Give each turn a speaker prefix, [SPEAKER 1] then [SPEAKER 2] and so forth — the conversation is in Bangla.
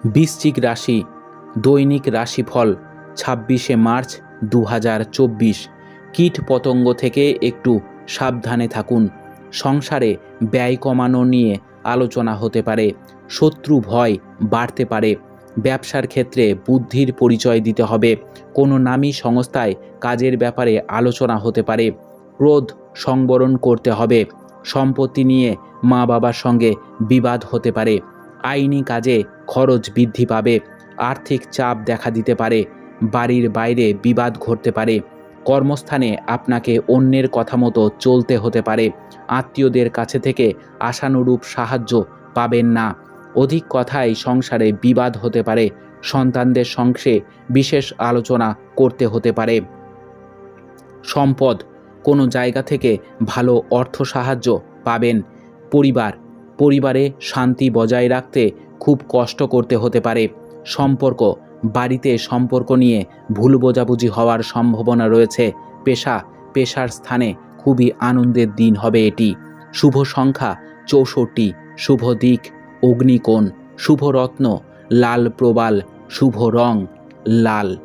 [SPEAKER 1] বৃশ্চিক রাশি দৈনিক রাশিফল 26শে মার্চ 2024। কীট পতঙ্গ থেকে একটু সাবধানে থাকুন। সংসারে ব্যয় কমানো নিয়ে আলোচনা হতে পারে। শত্রু ভয় বাড়তে পারে। ব্যবসার ক্ষেত্রে বুদ্ধির পরিচয় দিতে হবে। কোনো নামী সংস্থায় কাজের ব্যাপারে আলোচনা হতে পারে। ক্রোধ সংবরণ করতে হবে। সম্পত্তি নিয়ে মা বাবার সঙ্গে বিবাদ হতে পারে। আইনি কাজে খরচ বৃদ্ধি পাবে। আর্থিক চাপ দেখা দিতে পারে। বাড়ির বাইরে বিবাদ ঘটতে পারে। কর্মস্থানে আপনাকে অন্যের কথা মতো চলতে হতে পারে। আত্মীয়দের কাছে থেকে আশানুরূপ সাহায্য পাবেন না। অধিক কথায় সংসারে বিবাদ হতে পারে। সন্তানদের সঙ্গে বিশেষ আলোচনা করতে হতে পারে। সম্পদ কোনো জায়গা থেকে ভালো অর্থ সাহায্য পাবেন। পরিবারে শান্তি বজায় রাখতে খুব কষ্ট করতে হতে পারে। বাড়িতে সম্পর্ক নিয়ে ভুল বোঝাবুঝি হওয়ার সম্ভাবনা রয়েছে। পেশার স্থানে খুবই আনন্দের দিন হবে এটি। শুভ সংখ্যা 64। শুভ দিক অগ্নিকোণ। শুভ রত্ন লাল প্রবাল। শুভ রং লাল।